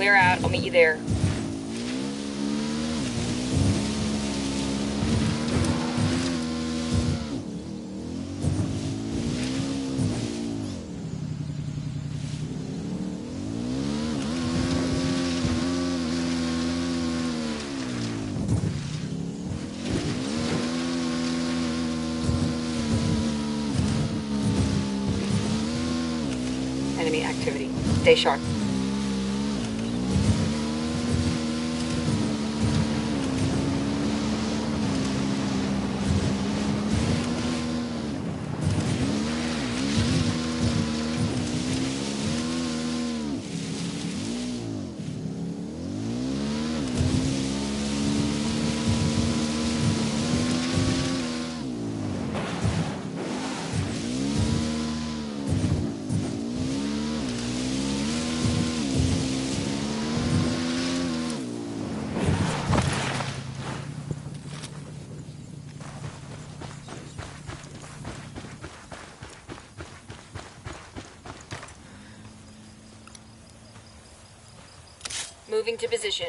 Clear out. I'll meet you there. Enemy activity. Stay sharp. Moving to position.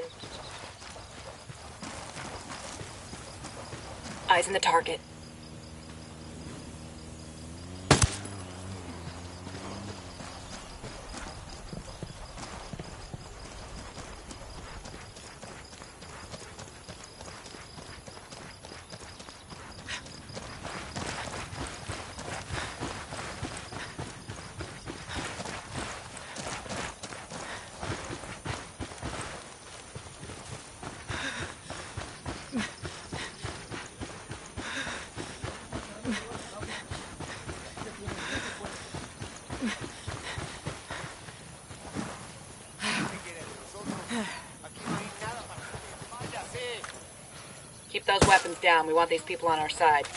Eyes on the target. Keep those weapons down. We want these people on our side.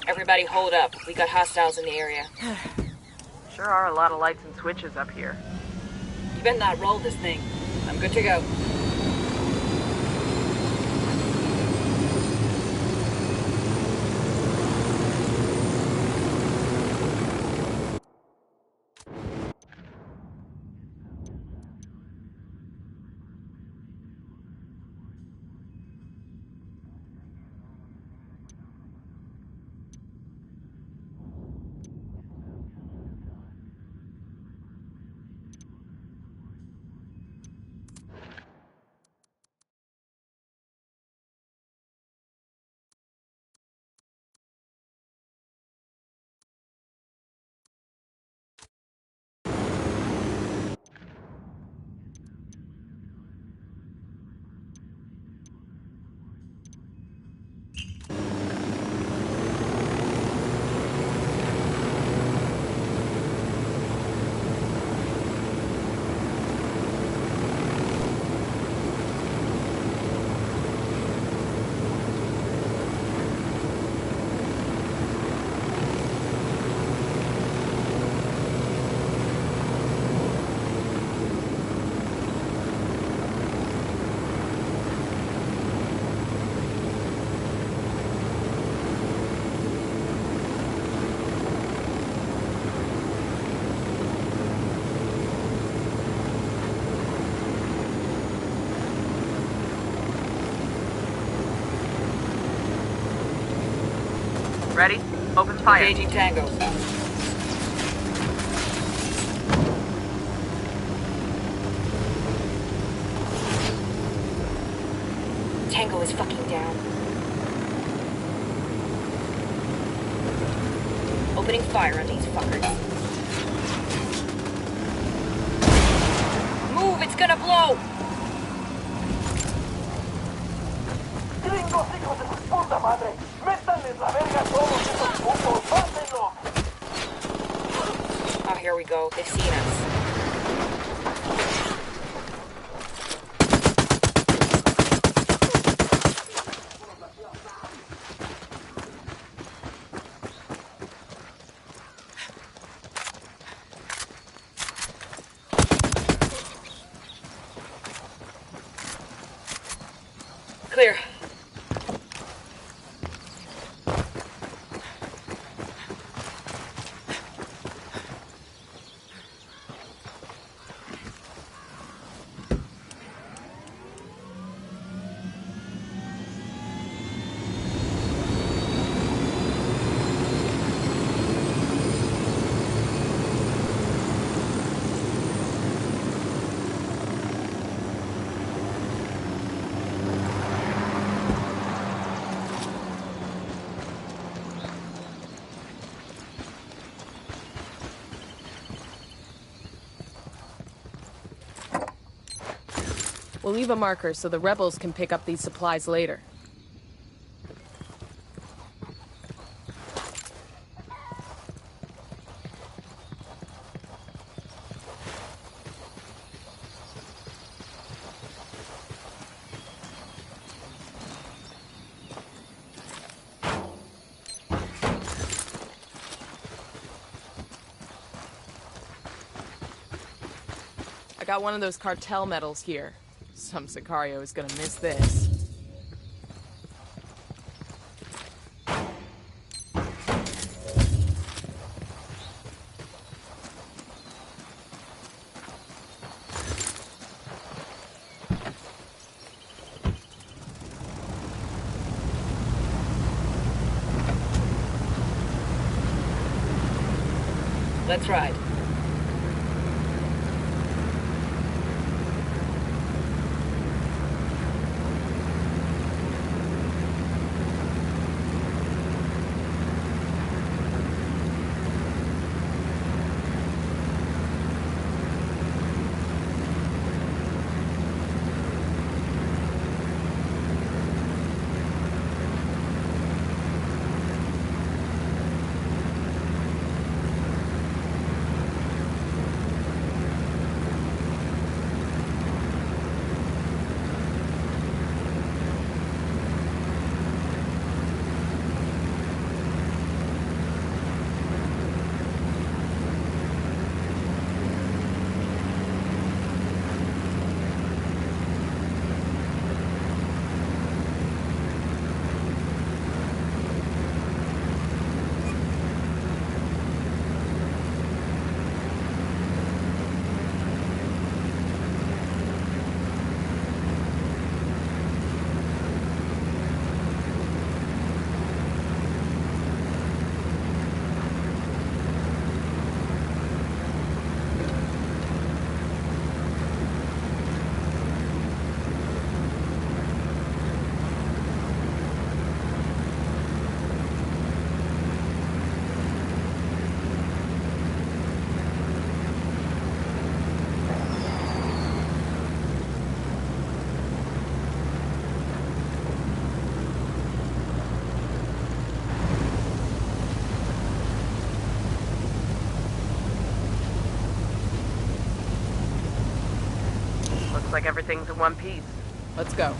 Everybody hold up. We got hostiles in the area. Sure are a lot of lights and switches up here. You better not roll this thing. I'm good to go. Ready? Open fire. Engaging Tango. Tango is fucking down. opening fire on these fuckers. Move, it's gonna blow! ¡Gringos, hijos de su puta madre! ¡Métanles la verga a todos esos putos! ¡Mátenlos! Oh, here we go. They've seen us. Clear. We'll leave a marker so the rebels can pick up these supplies later. I got one of those cartel medals here. Some Sicario is gonna miss this. Let's ride. Looks like everything's in one piece. Let's go.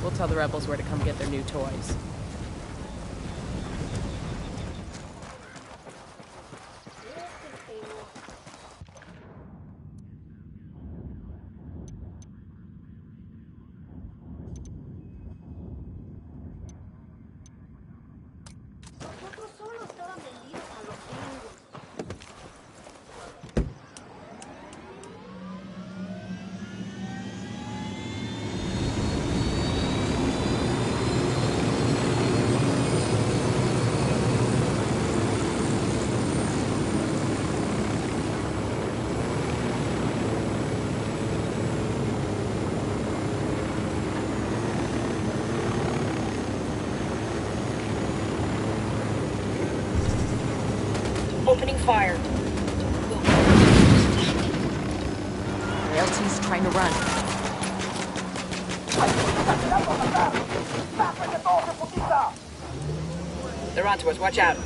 We'll tell the rebels where to come get their new toys. fire. Our LT's trying to run. They're onto us. Watch out.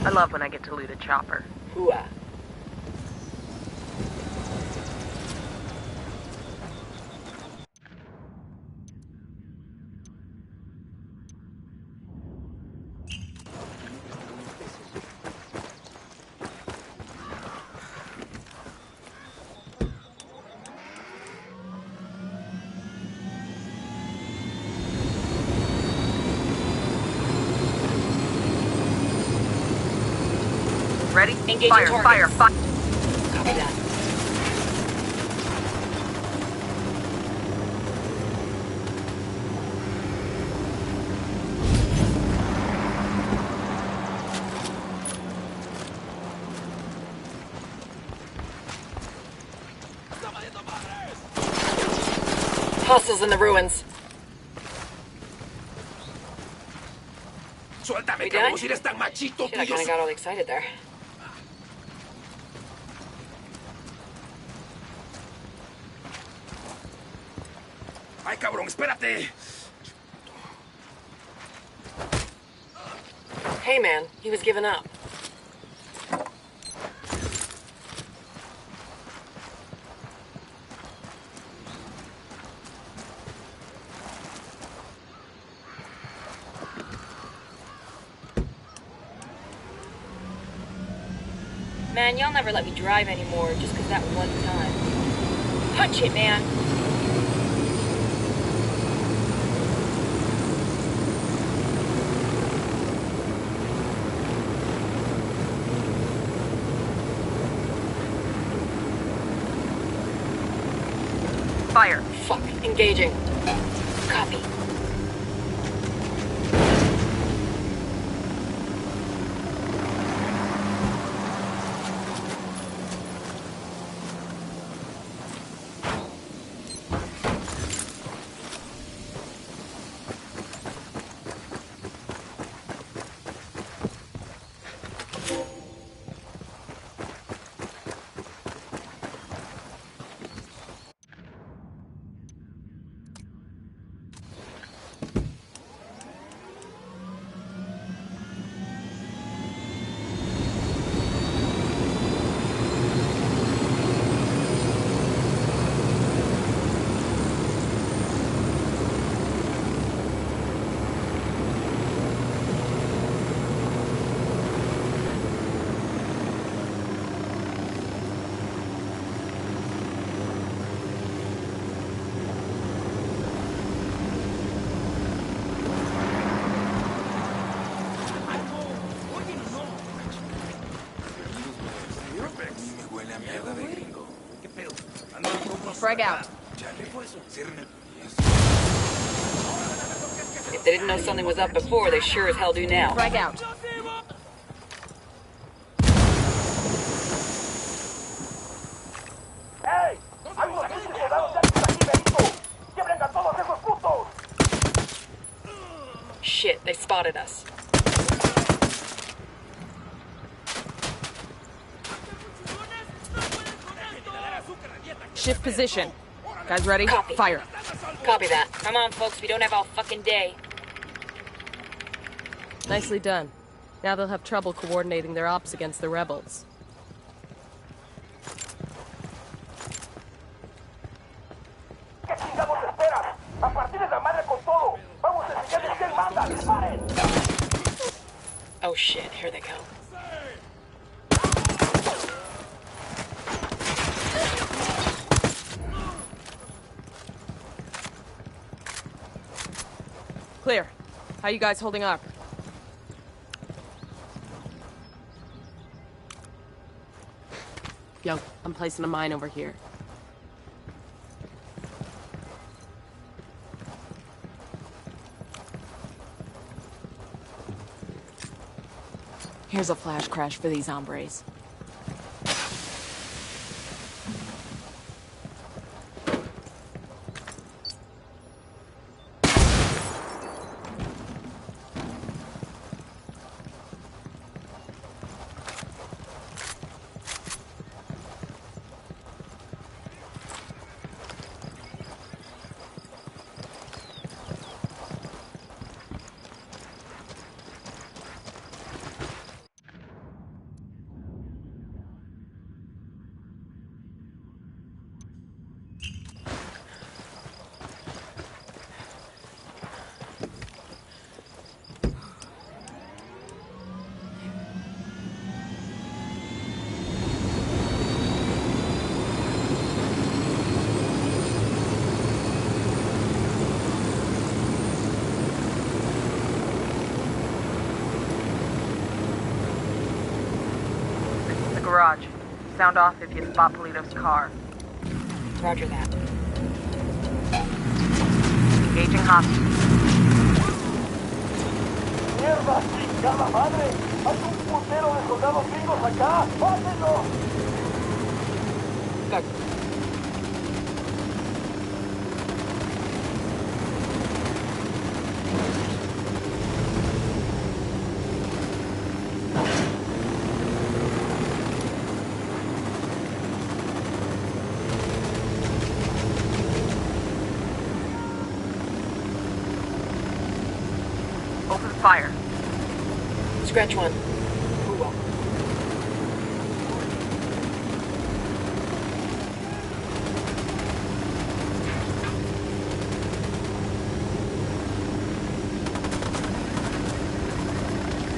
I love when I get to loot a chopper. Hooah. Ready? Engaging Fire, targets. fire, fire. Copy that. Hostiles in the ruins. Suéltame, We cabrón, done? si eres tan machito, Shit, I kinda got all excited there. Ay, cabrón, espérate. Hey man, he was giving up. Man, y'all never let me drive anymore just 'cause that one time. Punch it, man! Fire. Fuck, engaging. Copy. Frag out. If they didn't know something was up before, they sure as hell do now. Frag out. ¡Ey! ¡Hay unos pinches soldados yanquis aquí, Benito! ¡Quiebren a todos esos putos! Shit, they spotted us. Shift position. Guys ready? Copy. Fire. Copy that. Come on, folks, we don't have all fucking day. Nicely done. Now they'll have trouble coordinating their ops against the rebels. ¿Qué chingados esperas? ¡A partir de la madre con todo! ¡Vamos a enseñarles quién manda! ¡Disparen! Oh shit, here they go. Clear. How you guys holding up? Yo, I'm placing a mine over here. Here's a flash crash for these hombres. Garage. Sound off if you spot Polito's car. Roger that. Engaging hostage. ¡Mierda! ¡Chingada madre! ¡Hay un putero de soldados gringos acá! ¡Pásenlo! Go. Open fire. Scratch one. Who will?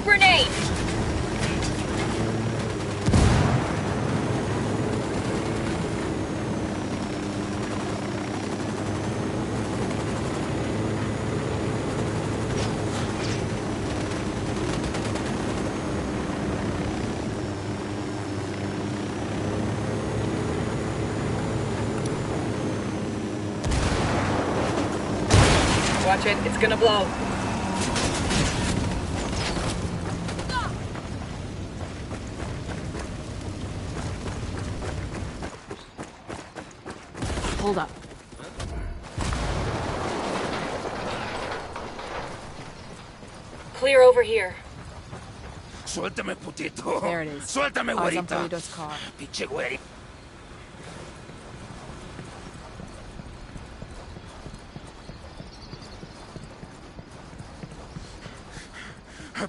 Grenade! Watch it, it's gonna blow. Hold up. Clear over here. Suéltame, putito. There it is. Suéltame, Eyes on güerita. Polito's car. Pinche güerita.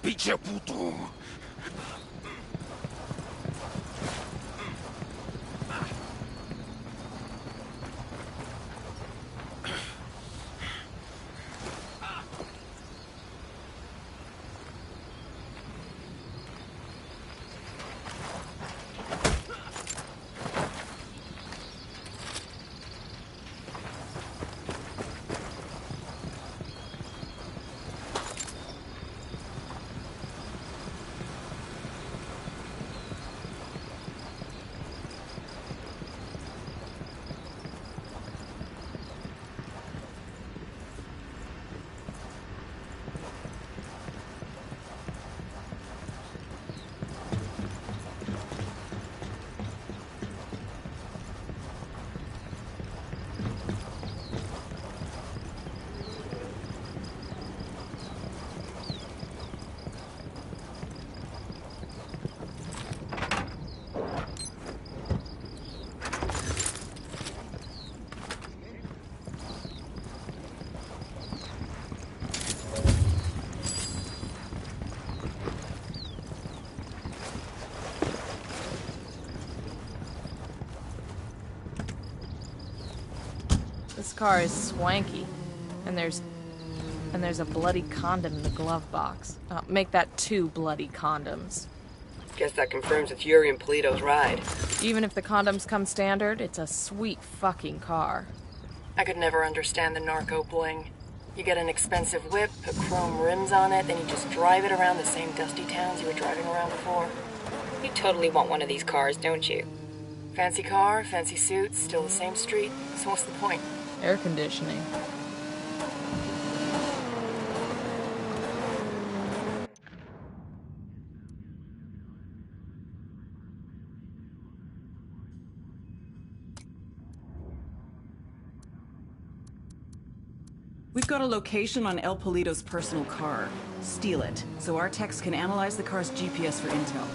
Pinche puto. This car is swanky. And there's a bloody condom in the glove box. Make that 2 bloody condoms. Guess that confirms it's Yuri and Polito's ride. Even if the condoms come standard, it's a sweet fucking car. I could never understand the narco bling. You get an expensive whip, put chrome rims on it, then you just drive it around the same dusty towns you were driving around before. You totally want one of these cars, don't you? Fancy car, fancy suit, still the same street, so what's the point? Air conditioning. We've got a location on El Polito's personal car. Steal it, so our techs can analyze the car's GPS for intel.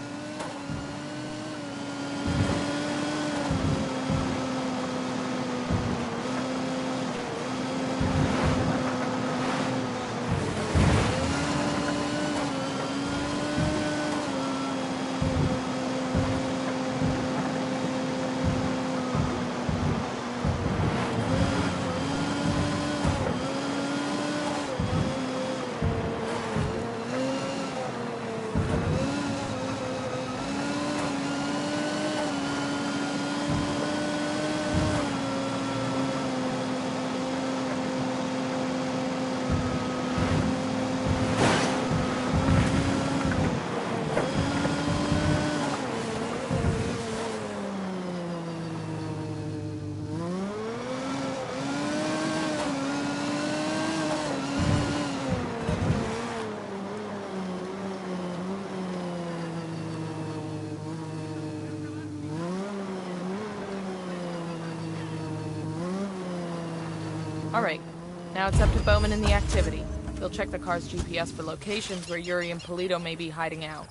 Alright, now it's up to Bowman and the activity. He'll check the car's GPS for locations where Yuri and Polito may be hiding out.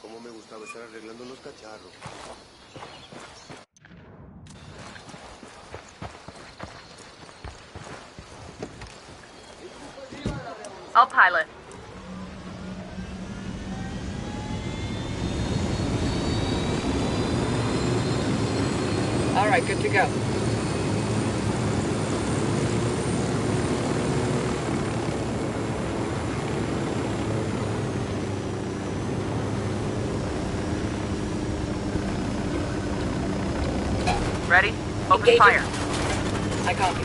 Cómo me gustaba estar arreglando los cacharros. I'll pilot. All right, good to go. Ready? Open Engaging. fire. I copy.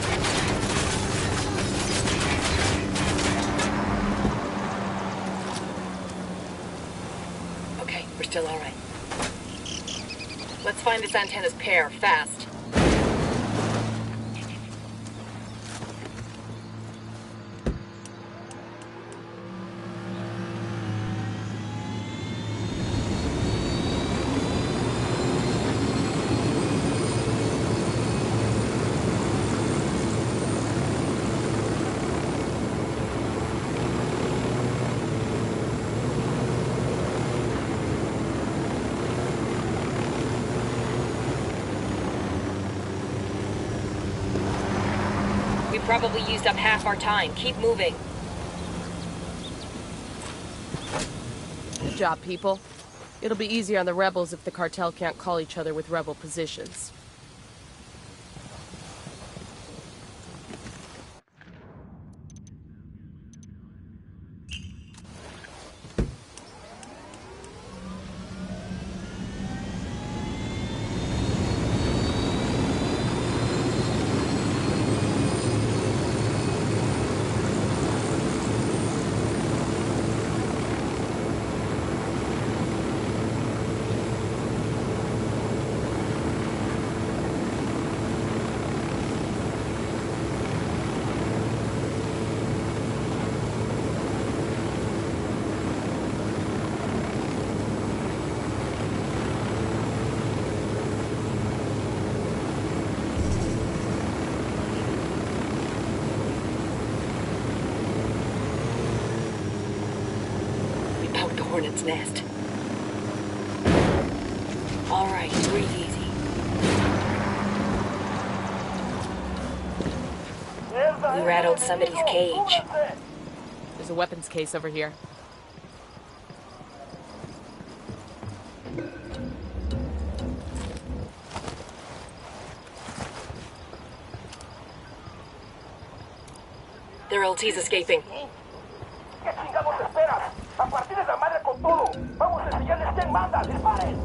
Okay, we're still all right. Let's find this antenna's pair, fast. Probably used up half our time. Keep moving. Good job, people. It'll be easier on the rebels if the cartel can't call each other with rebel positions. Hornet's nest. All right, breathe easy. We rattled somebody's cage. There's a weapons case over here. Their LT's escaping. ¿Qué chingados esperas? ¡A partir de la madre con todo! ¡Vamos a enseñarles quién manda! ¡Disparen!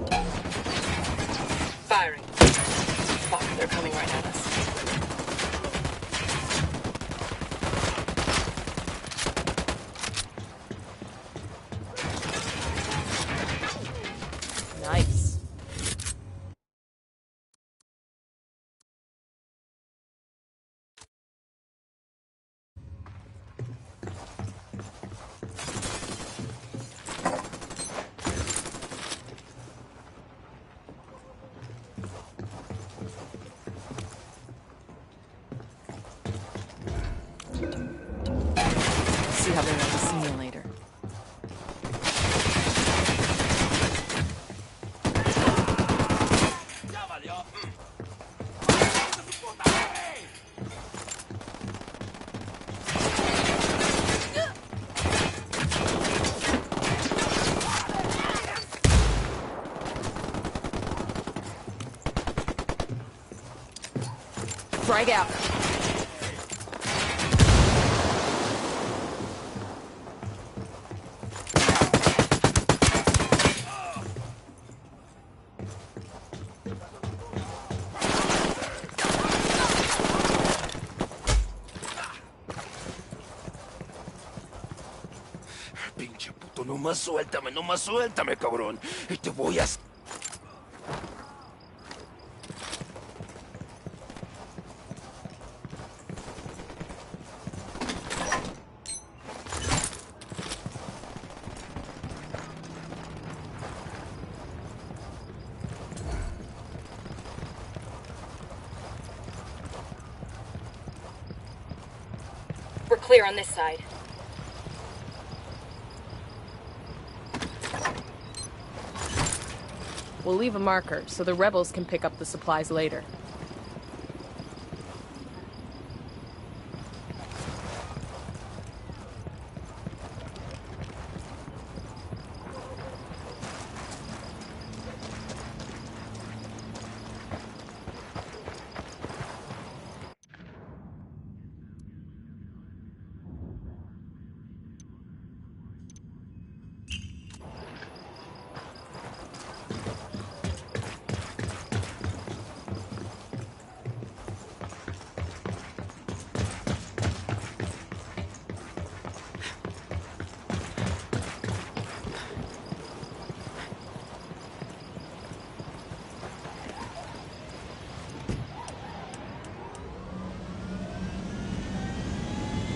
Firing. Fuck, they're coming right at us. Nice. See how they're going to see me later. Frag out. Pinche puto, nomás suéltame, cabrón. Y te voy a... We're clear on this side. We'll leave a marker so the rebels can pick up the supplies later.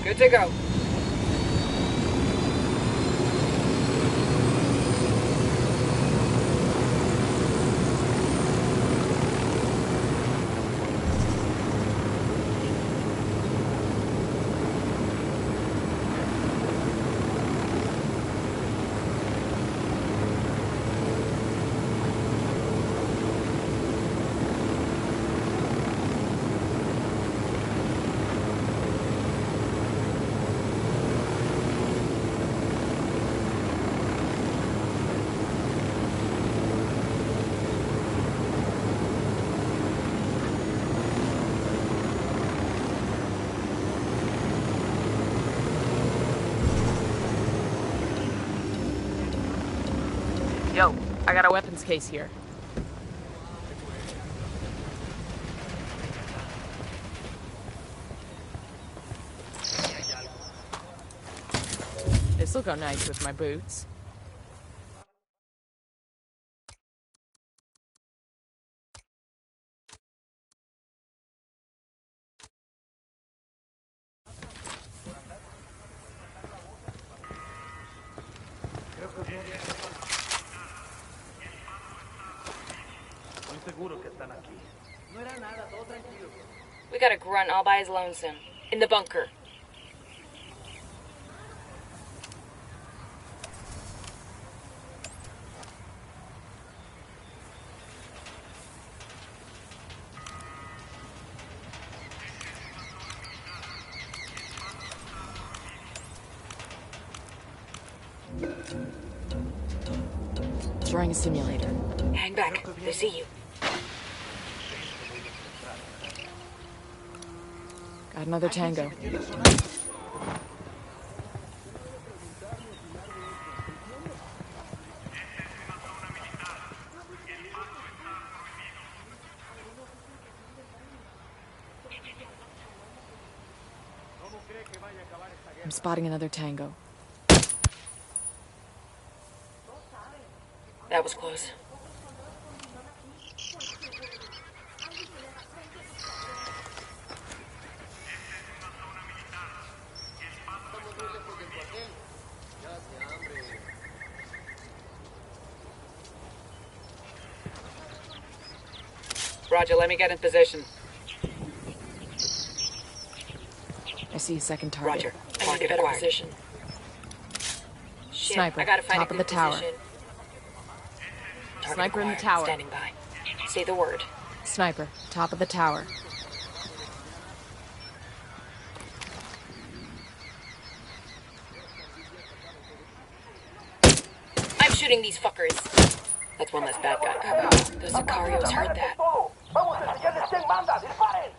Good to go. got a weapons case here. This'll go nice with my boots. We got a grunt all by his lonesome. In the bunker. Throwing a simulator. Hang back. They see you. Got another tango. I'm spotting another tango. That was close. Roger, let me get in position. I see a second target. Roger. Target better position. Shit, Sniper, I gotta find top a of good the tower. position. Target Sniper in the acquired. tower. Standing by. Say the word. Sniper, top of the tower. I'm shooting these fuckers. That's one less bad guy. Those Sicarios heard that. Todo. Vamos a enseñarles quién manda. ¡Disparen!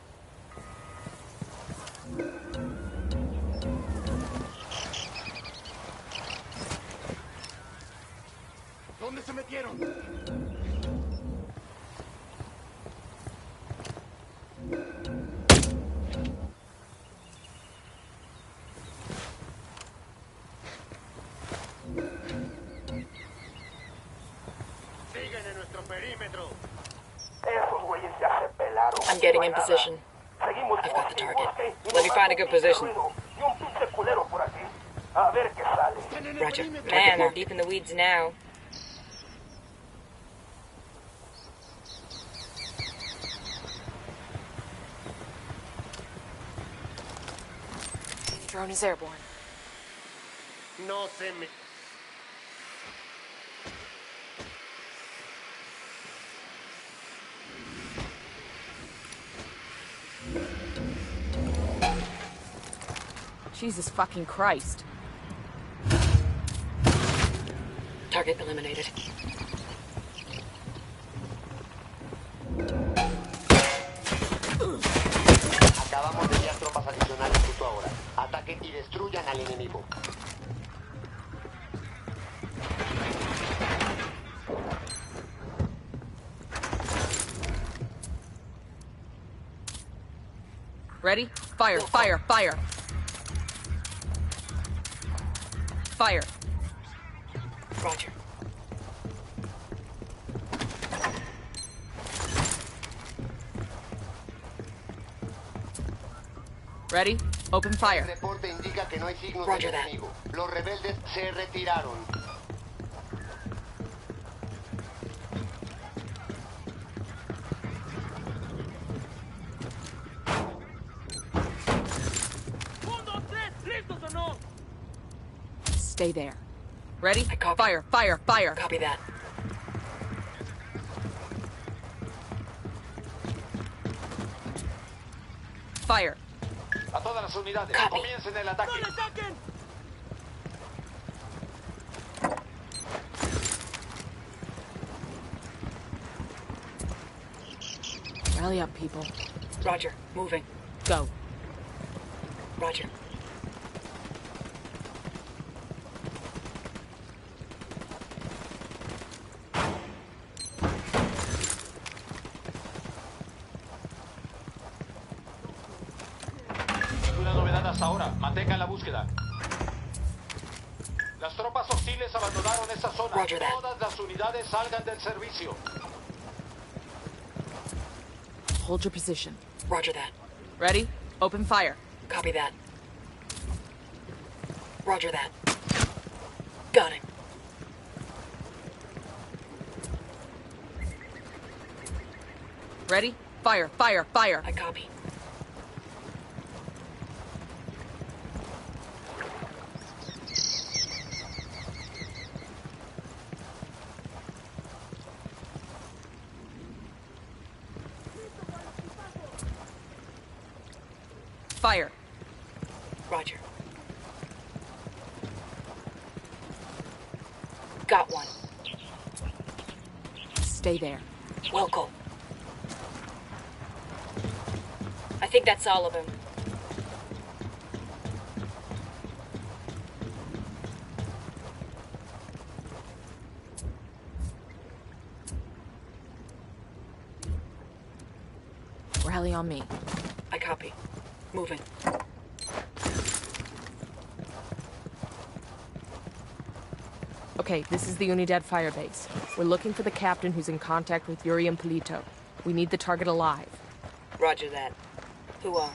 ¿Dónde se metieron? Siguen en nuestro perímetro. Esos güeyes ya se pelaron. I'm getting in No hay nada. position. Seguimos I've got the por el target. bosque y Let me nos find a manda good un pinche position. ruido y un pinche culero por aquí. A ver qué sale. Roger. Man, they're deep in the weeds now. Drone is airborne. No se me... Jesus fucking Christ. Target eliminated. Acabamos de enviar tropas adicionales justo ahora. Ataquen y destruyan al enemigo. Ready? Fire, fire, fire. Fire. Roger. Ready? Open El fire. reporte indica que no hay signos Roger del that. enemigo. Los rebeldes se retiraron. Stay there. Ready? I copy. Fire, fire, fire. Copy that. Fire. A todas las unidades, Copy. comiencen el ataque. Rally up, people. Roger. Moving. Go. Roger. hasta ahora. Mantengan la búsqueda. Las tropas hostiles abandonaron esta zona. Roger that. Todas las unidades salgan del servicio. Hold your position. Roger that. Ready? Open fire. Copy that. Roger that. Got it. Ready? Fire, fire, fire. I copy. Fire. Roger. Got one. Stay there. Wilco. I think that's all of them. Rally on me. I copy. Moving. Okay, this is the Unidad firebase. We're looking for the captain who's in contact with Yuri and Polito. We need the target alive. Roger that. Who are?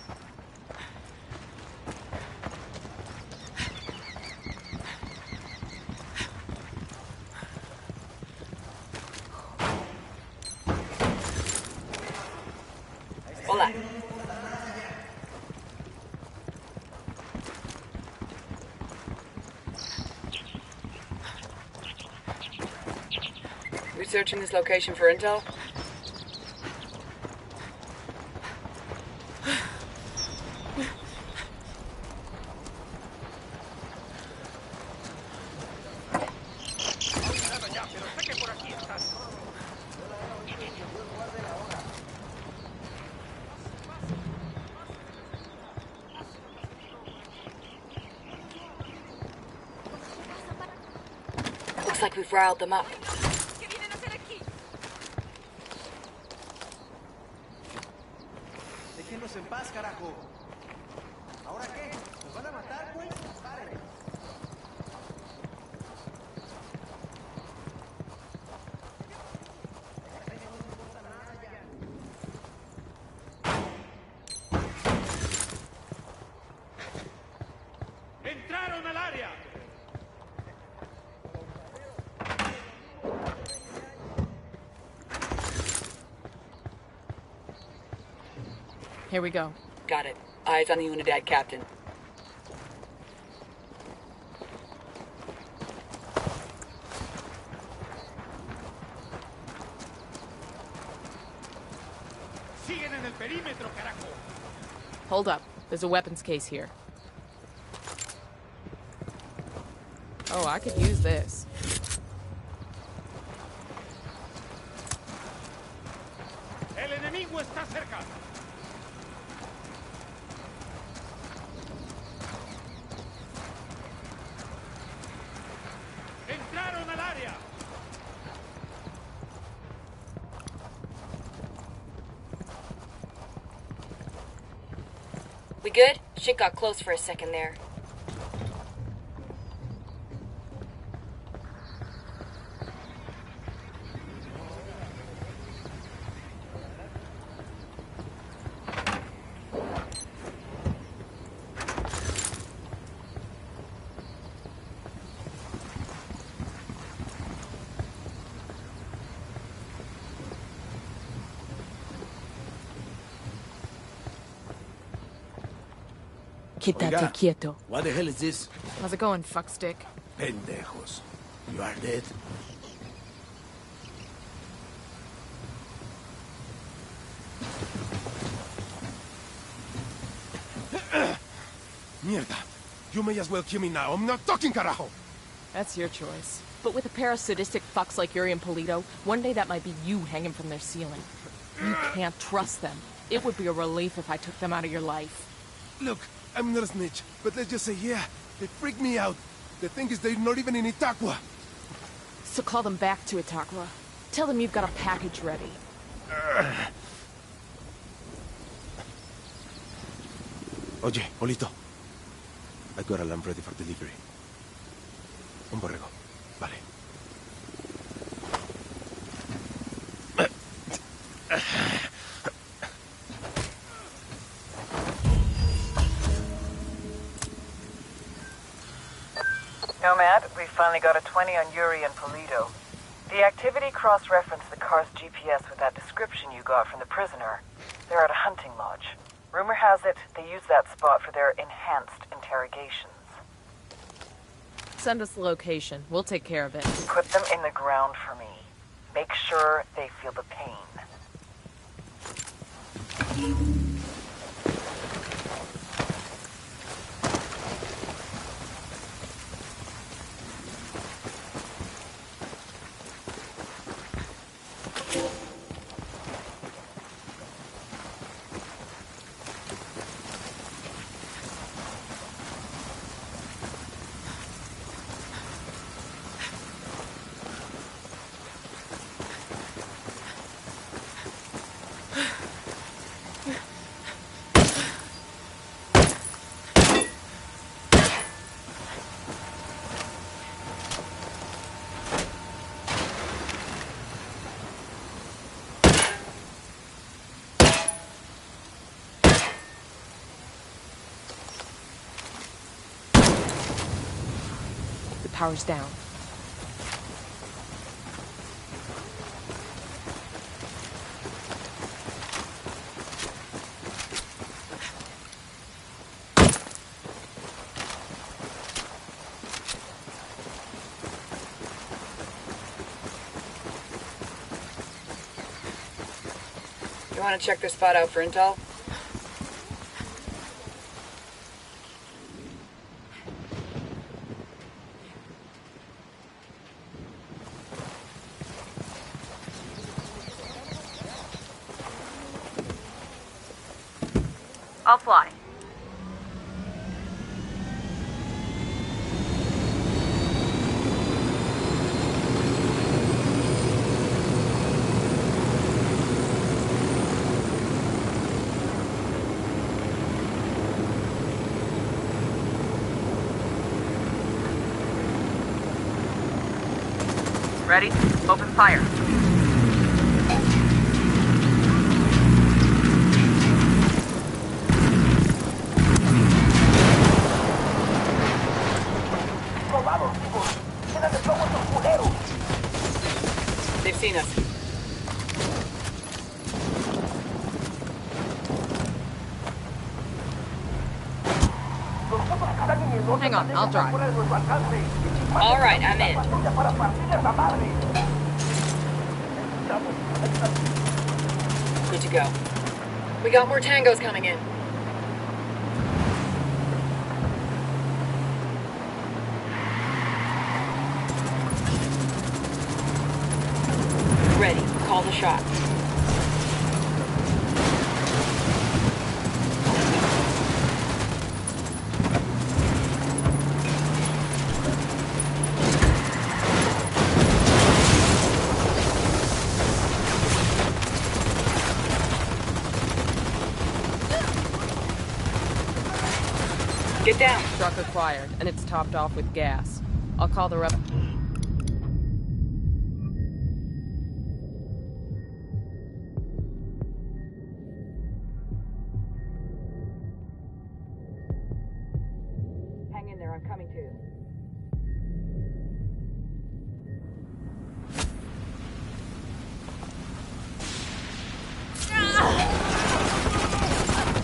Hola. Researching this location for intel? Looks like we've riled them up. Déjenos en paz, carajo. ¿Ahora qué? ¿Nos van a matar, pues? Paren. ¡Entraron al área! Here we go. Got it. Eyes on the Unidad captain. ¡Siguen en el perímetro, carajo! Hold up. There's a weapons case here. Oh, I could use this. ¡El enemigo está cerca! ¡Entraron al área! We good? Shit got close for a second there. Quítate Oiga. quieto. What the hell is this? How's it going, fuckstick? Pendejos. You are dead. Mierda. You may as well kill me now. I'm not talking, carajo. That's your choice. But with a pair of sadistic fucks like Yuri and Polito, one day that might be you hanging from their ceiling. You can't trust them. It would be a relief if I took them out of your life. Look, I'm not a snitch, but let's just say, yeah, they freak me out. The thing is, they're not even in Itaqua. So call them back to Itaqua. Tell them you've got a package ready. Oye, Polito, I got a lamb ready for delivery. Un borrego. Vale. Nomad, we finally got a 20 on Yuri and Polito. The activity cross-referenced the car's GPS with that description you got from the prisoner. They're at a hunting lodge. Rumor has it they use that spot for their enhanced interrogations. Send us the location. We'll take care of it. Put them in the ground for me. Make sure they feel the pain. Power's down. You want to check this spot out for intel? I'll fly. Ready? Open fire. They've seen us. Hang on, I'll drive. All right, I'm in. Good to go. We got more tangos coming in. Ready. Call the shot. Get down. Truck acquired, and it's topped off with gas. I'll call the rep. Hang in there, I'm coming to.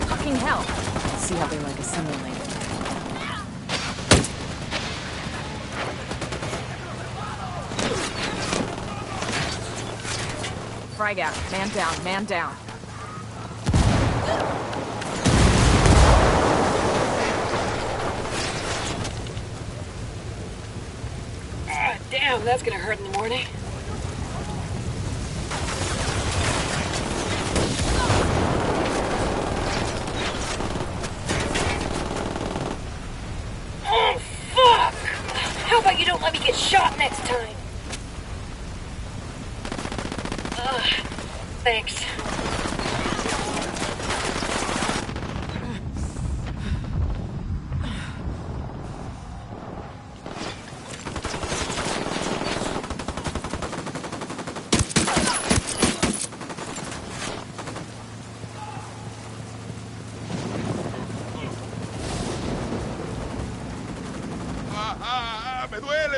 Fucking hell. See how they like a simulator. Frag out. Man down. Man down. Damn, that's gonna hurt in the morning. Oh, fuck! How about you don't let me get shot next time? Thanks.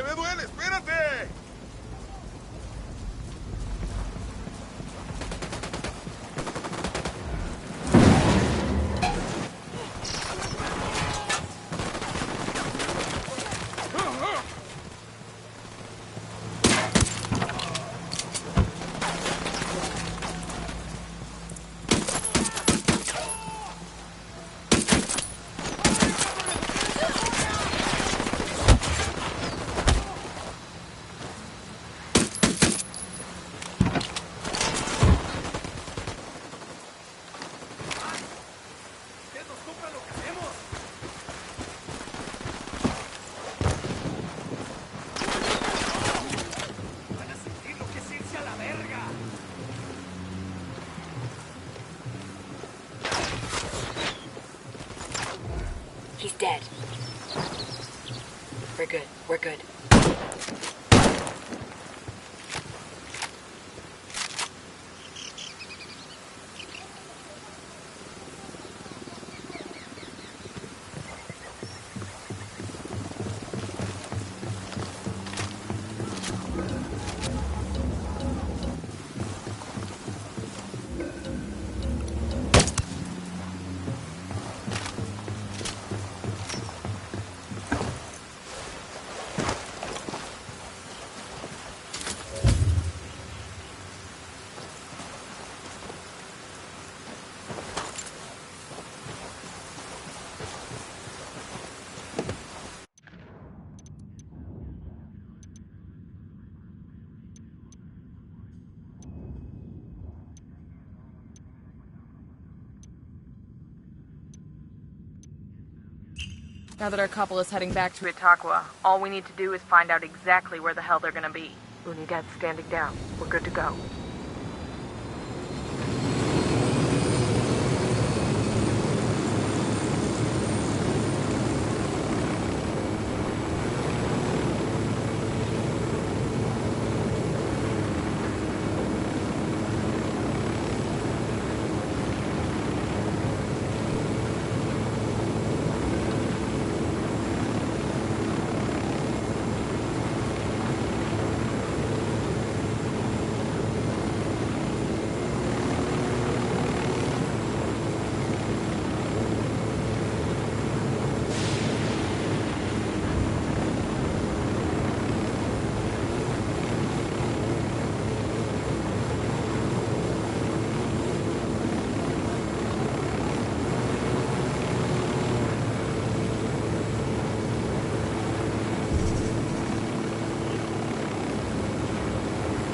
duele, me duele, espérate. He's dead. We're good. We're good. Now that our couple is heading back to Itaqua, all we need to do is find out exactly where the hell they're gonna be. Unidad standing down. We're good to go.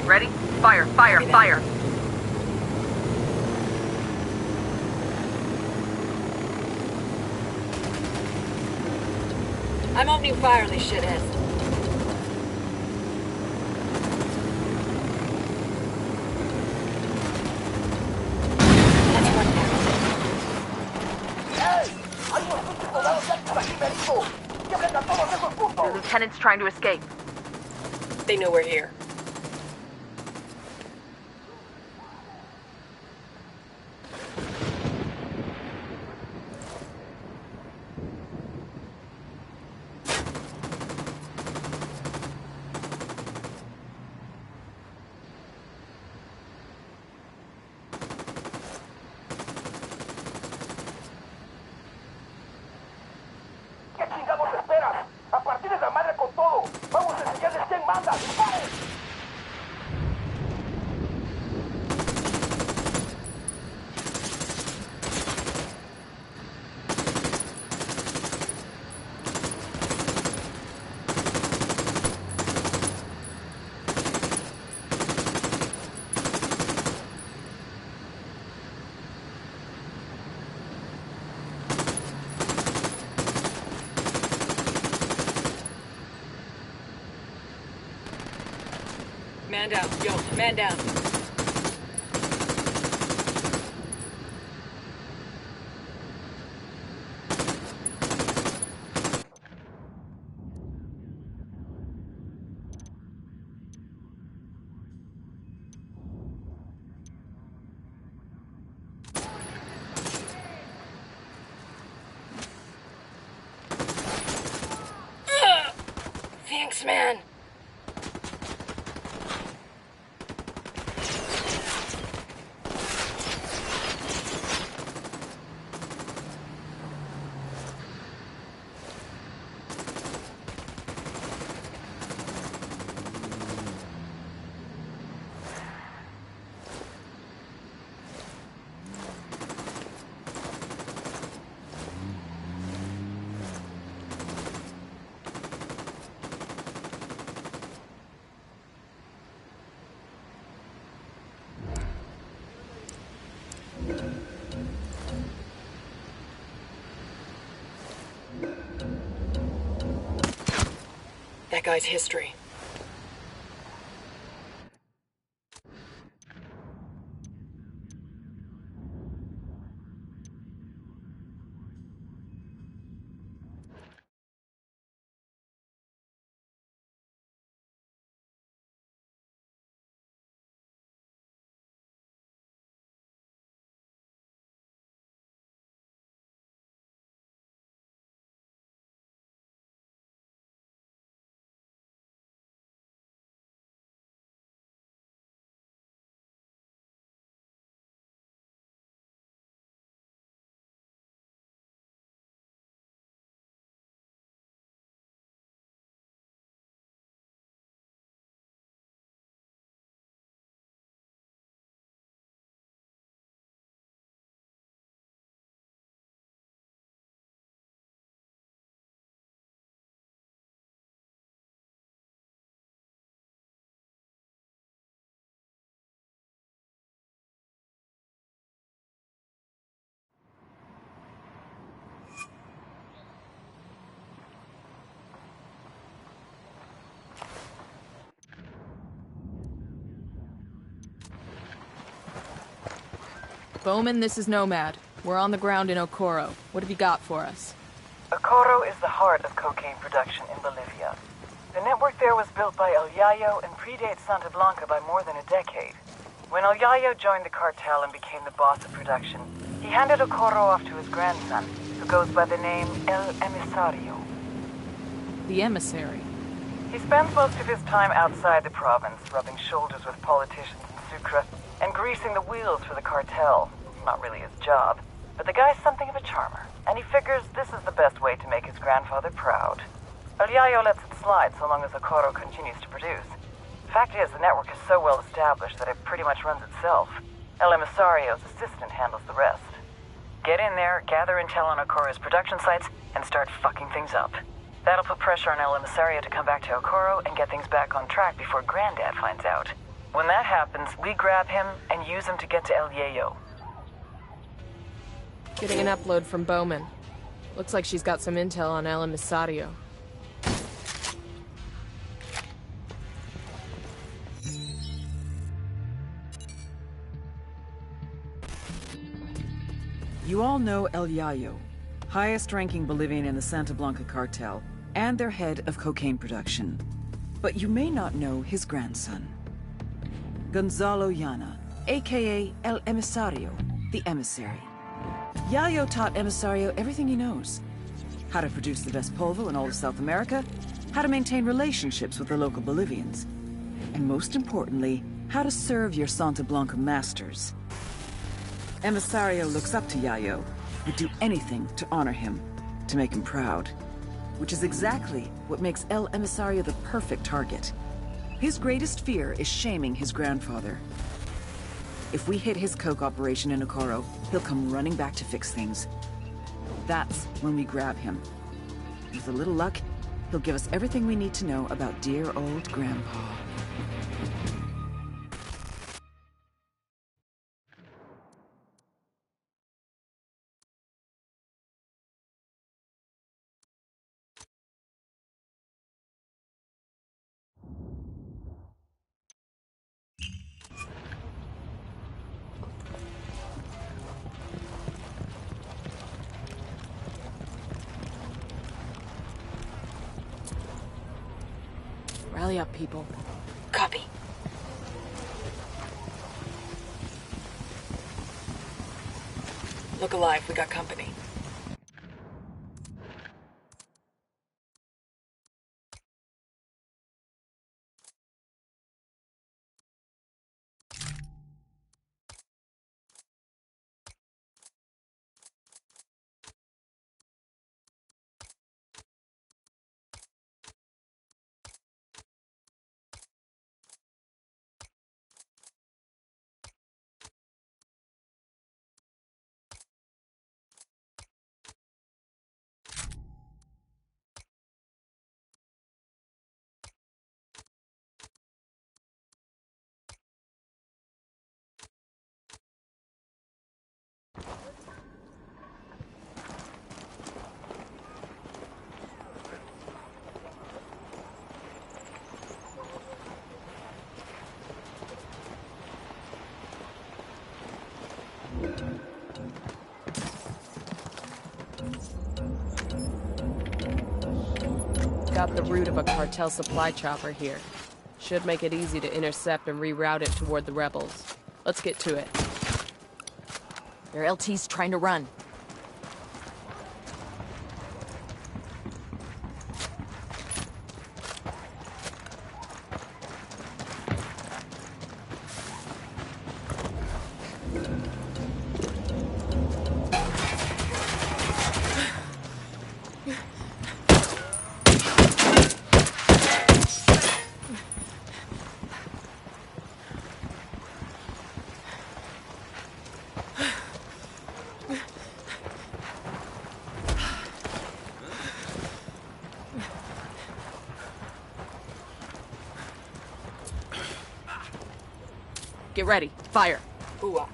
Ready? Fire, fire, fire! I'm opening fire on these shitheads. Let's run now. ¡Ey! ¡Hay unos pinches soldados yanquis aquí, Benito! ¡Lleven a todos esos The putos! lieutenant's trying to escape. They know we're here. ¿Qué chingados esperas? ¡A partir de la madre con todo! ¡Vamos a enseñarles quién manda! ¡Disparen! Man down. Yo, man down. Thanks, man. That guy's history. Bowman, this is Nomad. We're on the ground in Okoro. What have you got for us? Okoro is the heart of cocaine production in Bolivia. The network there was built by El Yayo and predates Santa Blanca by more than a decade. When El Yayo joined the cartel and became the boss of production, he handed Okoro off to his grandson, who goes by the name El Emisario. The emissary. He spends most of his time outside the province, rubbing shoulders with politicians in Sucre and greasing the wheels for the cartel. Not really his job, but the guy's something of a charmer, and he figures this is the best way to make his grandfather proud. El Yayo lets it slide so long as Okoro continues to produce. Fact is, the network is so well established that it pretty much runs itself. El Emisario's assistant handles the rest. Get in there, gather intel on Okoro's production sites, and start fucking things up. That'll put pressure on El Emisario to come back to Okoro and get things back on track before Granddad finds out. When that happens, we grab him and use him to get to El Yayo. Getting an upload from Bowman. Looks like she's got some intel on El Emisario. You all know El Yayo, highest-ranking Bolivian in the Santa Blanca cartel, and their head of cocaine production. But you may not know his grandson, Gonzalo Llana, aka El Emisario, the emissary. Yayo taught Emisario everything he knows. How to produce the best polvo in all of South America, how to maintain relationships with the local Bolivians, and most importantly, how to serve your Santa Blanca masters. Emisario looks up to Yayo, would do anything to honor him, to make him proud. Which is exactly what makes El Emisario the perfect target. His greatest fear is shaming his grandfather. If we hit his coke operation in Okoro, he'll come running back to fix things. That's when we grab him. With a little luck, he'll give us everything we need to know about dear old Grandpa. Rally up, people. Copy. Look alive, we got company. Got the route of a cartel supply chopper here. Should make it easy to intercept and reroute it toward the rebels. Let's get to it. Their LT's trying to run. Get ready. Fire. Ooh.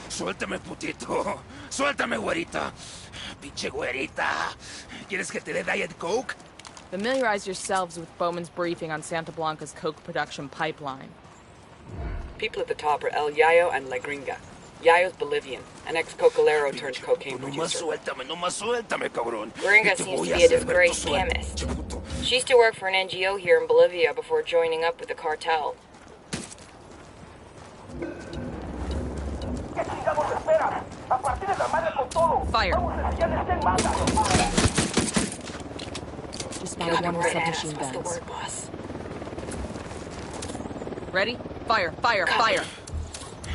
Suéltame, putito. Suéltame, güerita. Pinche güerita. ¿Quieres que te dé Diet Coke? Familiarize yourselves with Bowman's briefing on Santa Blanca's coke production pipeline. People at the top are El Yayo and La Gringa. Yayo's Bolivian, an ex-cocalero turned cocaine producer. Suéltame, cabrón. Gringa seems to be a disgraced chemist. She used to work for an NGO here in Bolivia before joining up with the cartel. Fire. Just spotted one with submachine guns. What's the word, boss? Ready? Fire, fire, fire!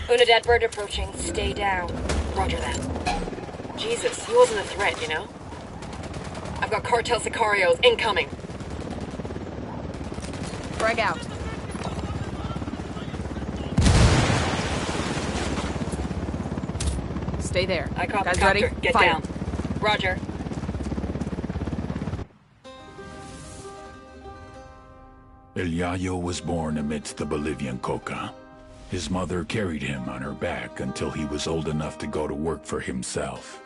Unidad bird approaching. Stay down. Roger that. Jesus, he wasn't a threat, you know? I've got cartel sicarios incoming. Frag out. Stay there. I caught Guys the copter. ready? Get Fire. down. Roger. El Yayo was born amidst the Bolivian coca. His mother carried him on her back until he was old enough to go to work for himself.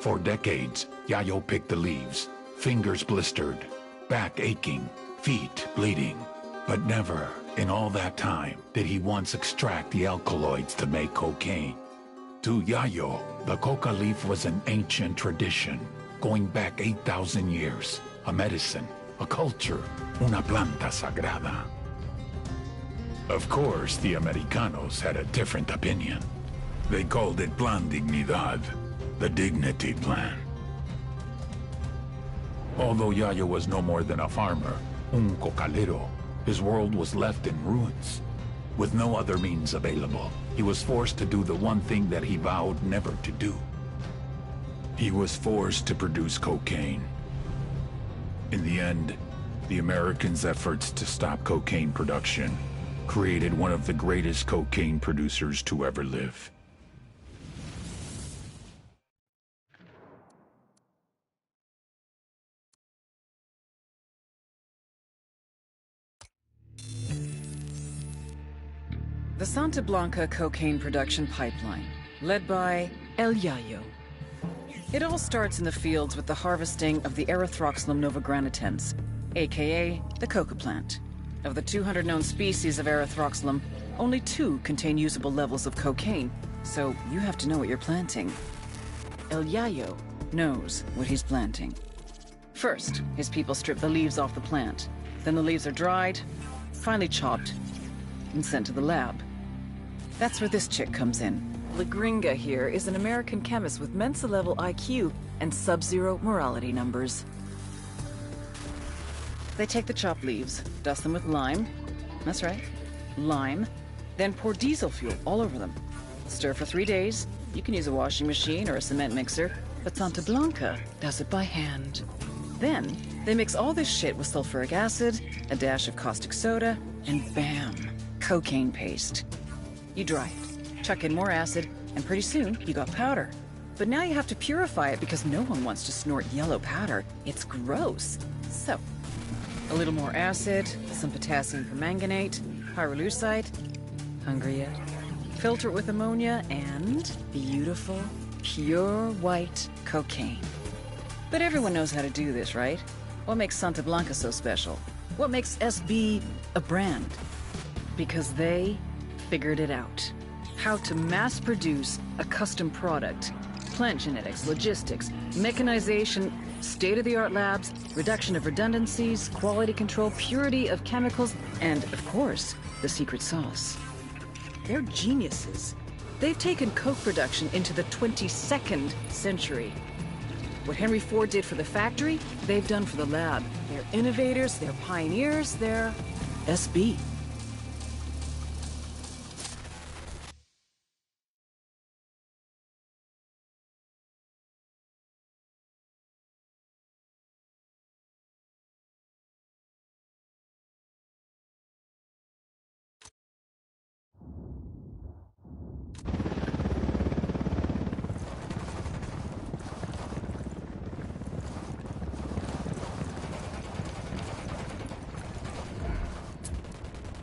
For decades, Yayo picked the leaves, fingers blistered, back aching, feet bleeding. But never, in all that time, did he once extract the alkaloids to make cocaine. To Yayo, the coca leaf was an ancient tradition, going back 8,000 years, a medicine, a culture, una planta sagrada. Of course, the Americanos had a different opinion. They called it Plan Dignidad, the dignity plan. Although Yayo was no more than a farmer, un cocalero, his world was left in ruins. With no other means available, he was forced to do the one thing that he vowed never to do. He was forced to produce cocaine. In the end, the Americans' efforts to stop cocaine production created one of the greatest cocaine producers to ever live. The Santa Blanca cocaine production pipeline, led by El Yayo. It all starts in the fields with the harvesting of the Erythroxylum novogranitens, aka the coca plant. Of the 200 known species of Erythroxylum, only 2 contain usable levels of cocaine, so you have to know what you're planting. El Yayo knows what he's planting. First, his people strip the leaves off the plant. Then the leaves are dried, finely chopped, and sent to the lab. That's where this chick comes in. La Gringa here is an American chemist with Mensa-level IQ and sub-zero morality numbers. They take the chopped leaves, dust them with lime. That's right, lime. Then pour diesel fuel all over them. Stir for 3 days. You can use a washing machine or a cement mixer, but Santa Blanca does it by hand. Then, they mix all this shit with sulfuric acid, a dash of caustic soda, and bam, cocaine paste. You dry it, chuck in more acid, and pretty soon, you got powder. But now you have to purify it because no one wants to snort yellow powder. It's gross. So, a little more acid, some potassium permanganate, pyrolusite. Hungry yet? filter it with ammonia, and beautiful, pure white cocaine. But everyone knows how to do this, right? What makes Santa Blanca so special? What makes SB a brand? Because they figured it out. How to mass produce a custom product. Plant genetics, logistics, mechanization, state-of-the-art labs, reduction of redundancies, quality control, purity of chemicals, and, of course, the secret sauce. They're geniuses. They've taken coke production into the 22nd century. What Henry Ford did for the factory, they've done for the lab. They're innovators, they're pioneers, they're SB.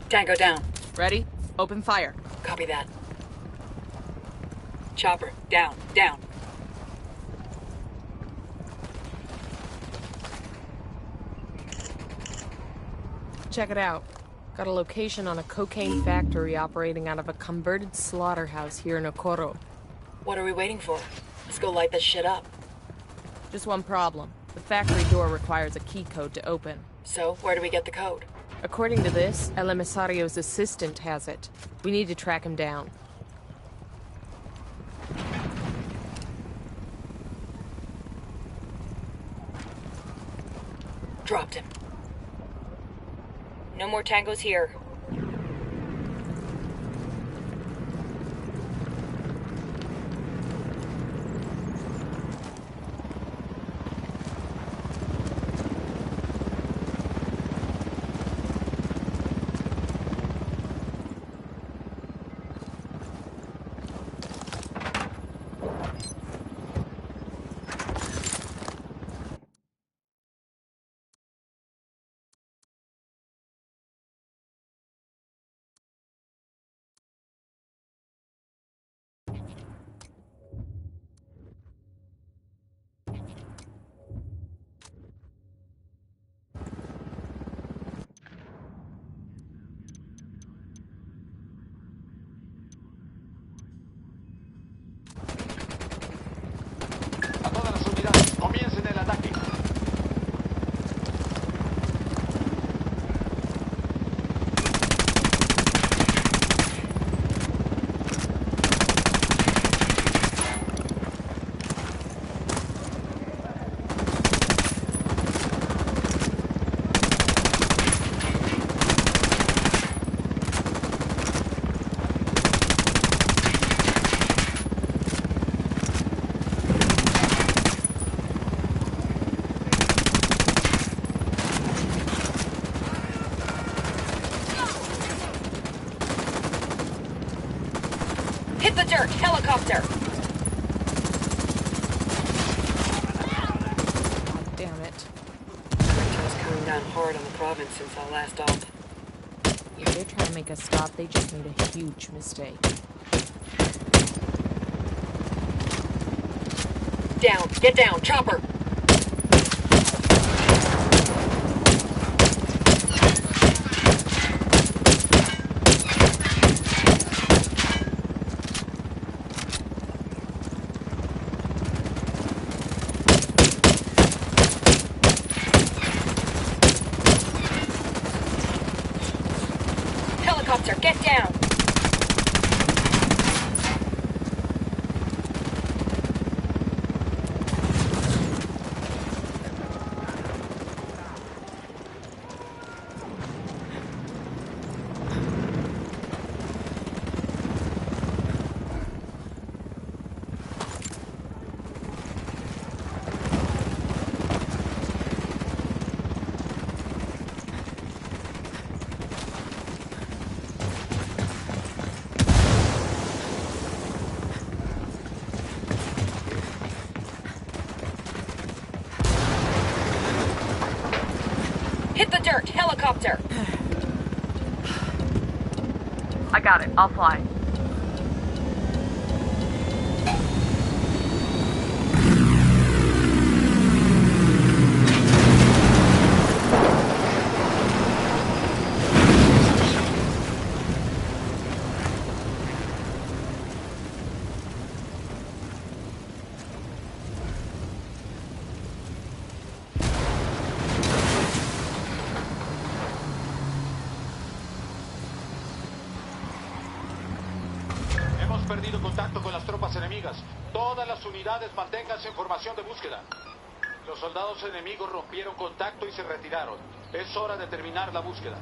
Tango down. Ready? Open fire. Copy that. Chopper, down, down. Check it out. Got a location on a cocaine factory operating out of a converted slaughterhouse here in Okoro. What are we waiting for? Let's go light this shit up. Just one problem. The factory door requires a key code to open. So, where do we get the code? According to this, El Emisario's assistant has it. We need to track him down. Dropped him. No more tangos here. Comiencen el ataque. Hit the dirt! Helicopter! God damn it. Reckon's coming down hard on the province since our last op. If they're trying to make us stop, they just made a huge mistake. Down! Get down! Chopper! Helicopter, get down! Hit the dirt! Helicopter! I got it. I'll fly. Hemos perdido contacto con las tropas enemigas. Todas las unidades manténganse en formación de búsqueda. Los soldados enemigos rompieron contacto y se retiraron. Es hora de terminar la búsqueda.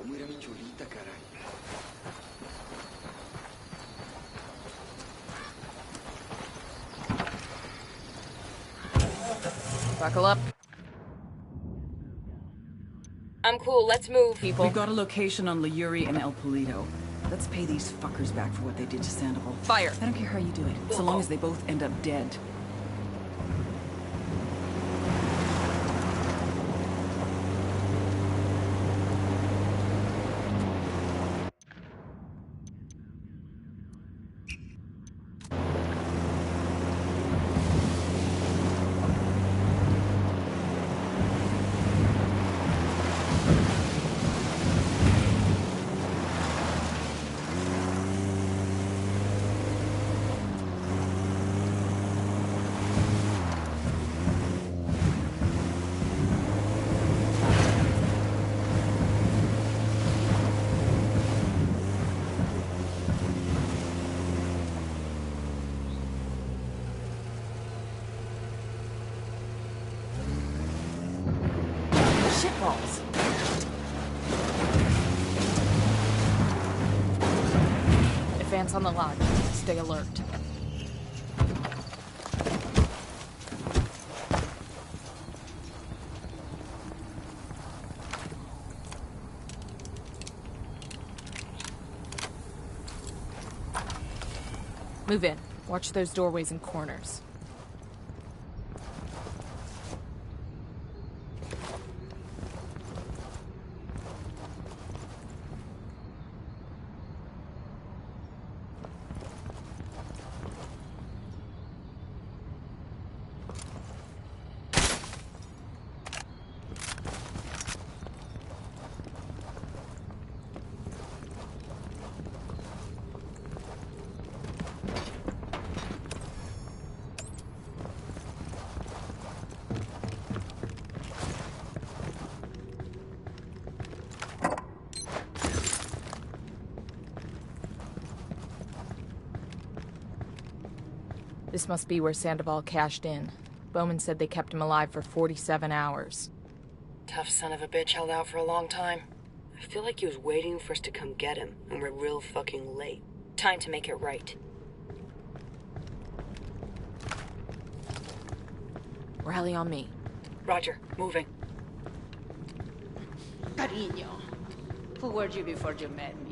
¿Cómo era mi chulita, caray? Buckle up. I'm cool, let's move. People. We've got a location on Luyuri and El Polito. Let's pay these fuckers back for what they did to Sandoval. Fire. I don't care how you do it, so long as they both end up dead. Shitballs. Advance on the lodge. Stay alert. Move in. Watch those doorways and corners. This must be where Sandoval cashed in. Bowman said they kept him alive for 47 hours. Tough son of a bitch held out for a long time. I feel like he was waiting for us to come get him, and we're real fucking late. Time to make it right. Rally on me. Roger, moving. Cariño, who were you before you met me?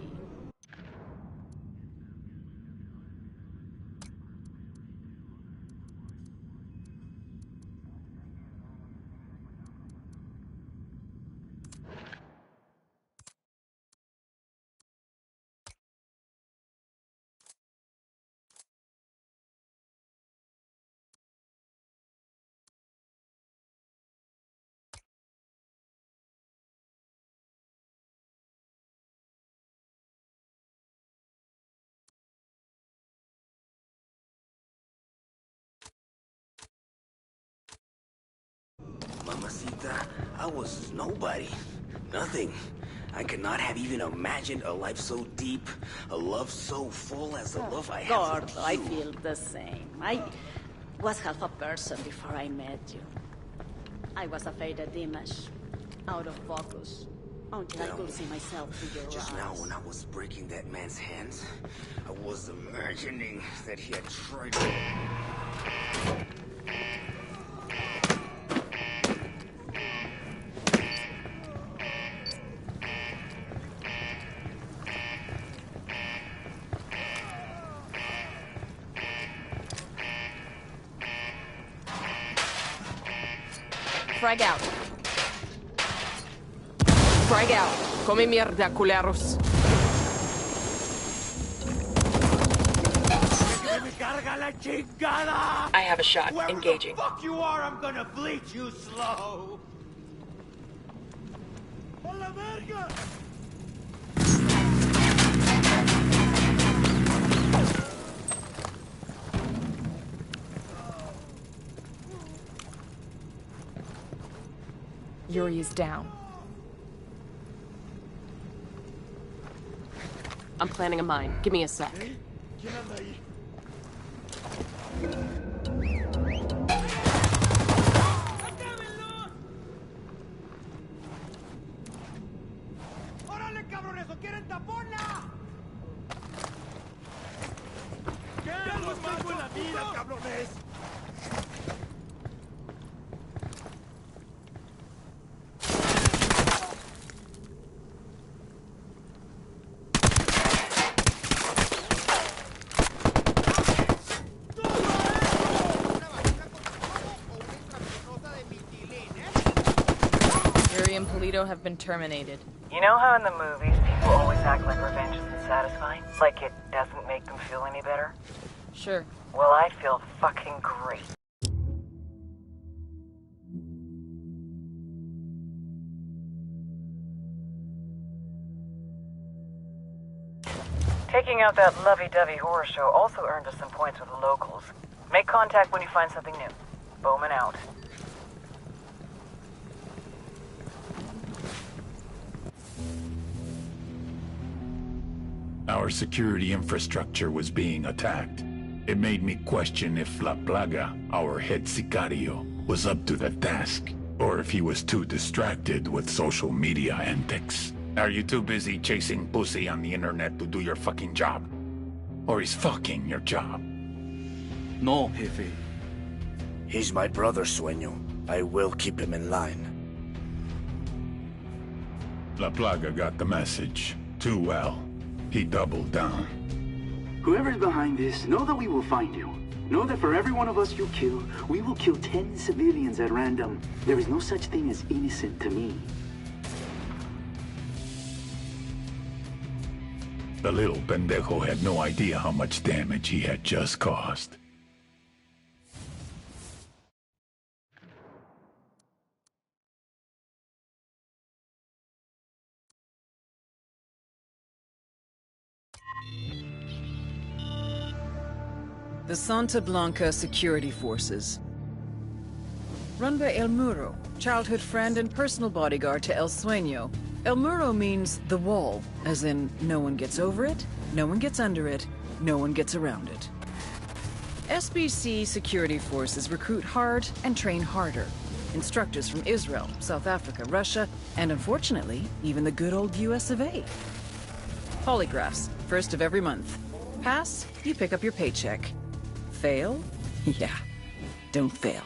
Mamacita, I was nobody. Nothing. I could not have even imagined a life so deep, a love so full as the love I have Gordo, for you. I feel the same. I was half a person before I met you. I was a faded image, out of focus, until I could see myself through your Just eyes. now when I was breaking that man's hands, I was imagining that he had tried Frag out. Frag out. Come mierda, culeros. I have a shot. Whoever Engaging. the fuck you are, I'm gonna bleach you slow. ¡A la verga! Yuri is down. I'm planning a mine. Give me a sec. ¿Quién anda ahí? ¡Órale, cabrones! ¿O quieren taponla? ¡Ya los tengo en la vida, cabrones! Yuri and Polito have been terminated. You know how in the movies people always act like revenge isn't satisfying? Like it doesn't make them feel any better? Sure. Well, I feel fucking great. Taking out that lovey-dovey horror show also earned us some points with the locals. Make contact when you find something new. Bowman out. Our security infrastructure was being attacked. It made me question if La Plaga, our head sicario, was up to the task, or if he was too distracted with social media antics. Are you too busy chasing pussy on the internet to do your fucking job? Or is fucking your job? No, Jefe. He's my brother, Sueño. I will keep him in line. La Plaga got the message. Too well. He doubled down. Whoever's behind this, know that we will find you. Know that for every one of us you kill, we will kill 10 civilians at random. There is no such thing as innocent to me. The little pendejo had no idea how much damage he had just caused. The Santa Blanca Security Forces. Run by El Muro, childhood friend and personal bodyguard to El Sueño. El Muro means the wall, as in no one gets over it, no one gets under it, no one gets around it. SBC security forces recruit hard and train harder. Instructors from Israel, South Africa, Russia, and unfortunately, even the good old US of A. Polygraphs, first of every month. Pass, you pick up your paycheck. Fail? Yeah, don't fail.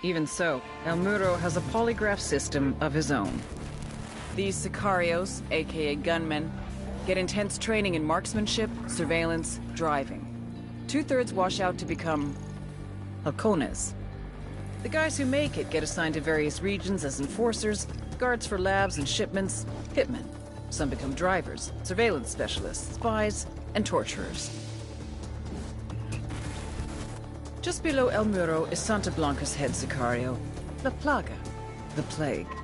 Even so, El Muro has a polygraph system of his own. These sicarios, aka gunmen, get intense training in marksmanship, surveillance, driving. 2/3 wash out to become halcones. The guys who make it get assigned to various regions as enforcers, guards for labs and shipments, hitmen. Some become drivers, surveillance specialists, spies, and torturers. Just below El Muro is Santa Blanca's head sicario, La Plaga, the Plague.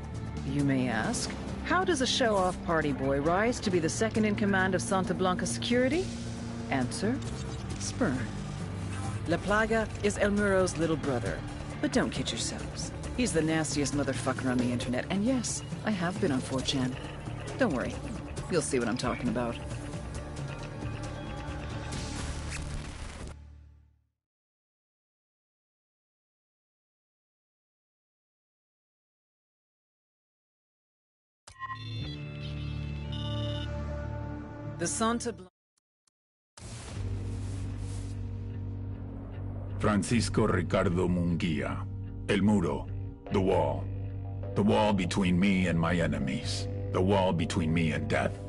You may ask, how does a show-off party boy rise to be the second in command of Santa Blanca security? Answer, spurn. La Plaga is El Muro's little brother, but don't kid yourselves. He's the nastiest motherfucker on the internet, and yes, I have been on 4chan. Don't worry, you'll see what I'm talking about. The Santa Blanca... Francisco Ricardo Munguia. El Muro. The wall. The wall between me and my enemies. The wall between me and death.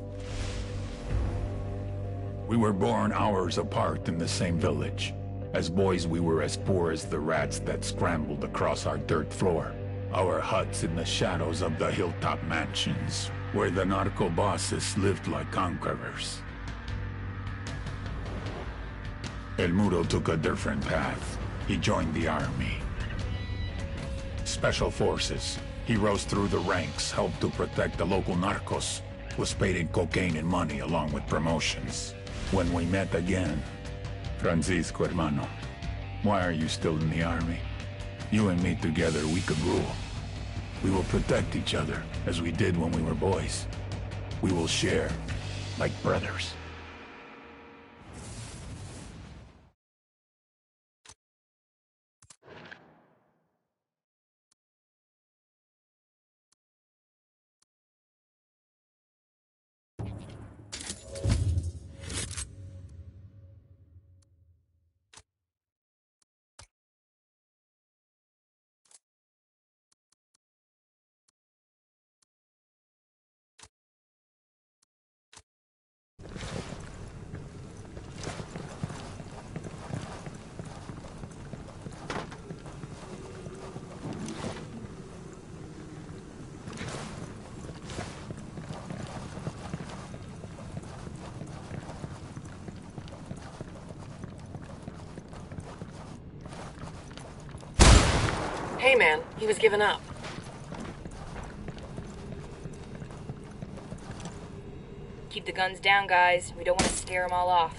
We were born hours apart in the same village. As boys, we were as poor as the rats that scrambled across our dirt floor. Our huts in the shadows of the hilltop mansions, where the narco bosses lived like conquerors. El Muro took a different path. He joined the army. Special forces. He rose through the ranks, helped to protect the local narcos, was paid in cocaine and money along with promotions. When we met again, Francisco, hermano, why are you still in the army? You and me together, we could rule. We will protect each other, as we did when we were boys. We will share, like brothers. Hey man, he was giving up. Keep the guns down, guys. We don't want to scare them all off.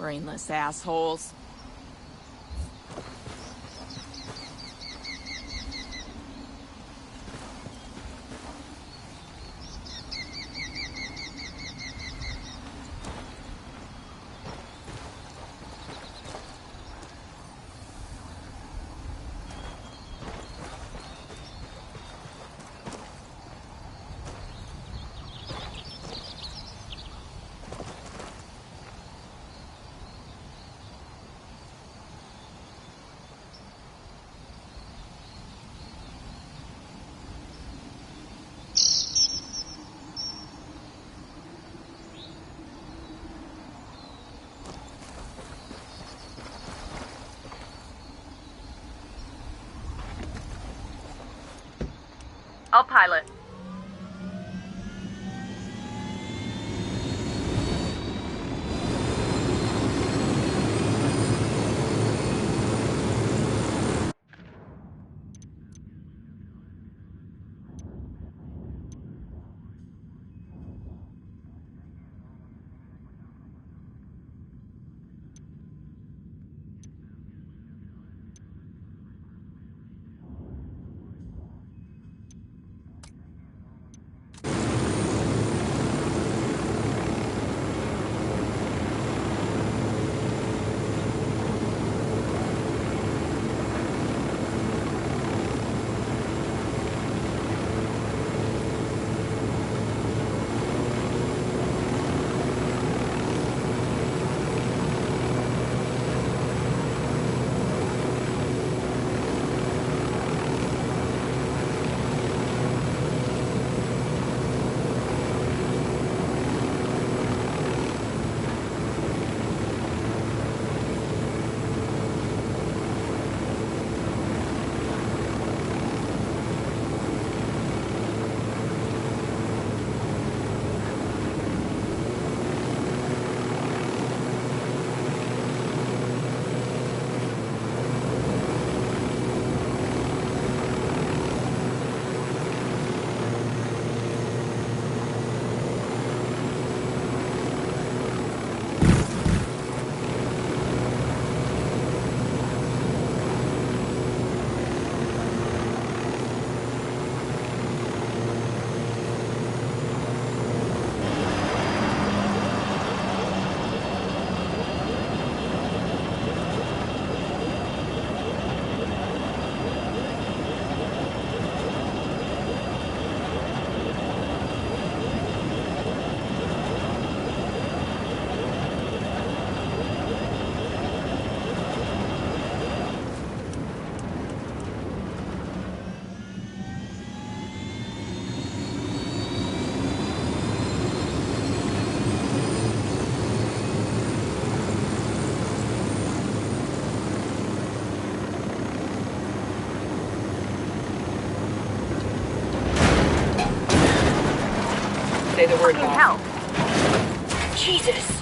Brainless assholes. I'll pilot. Say the word, Fucking hell. Jesus!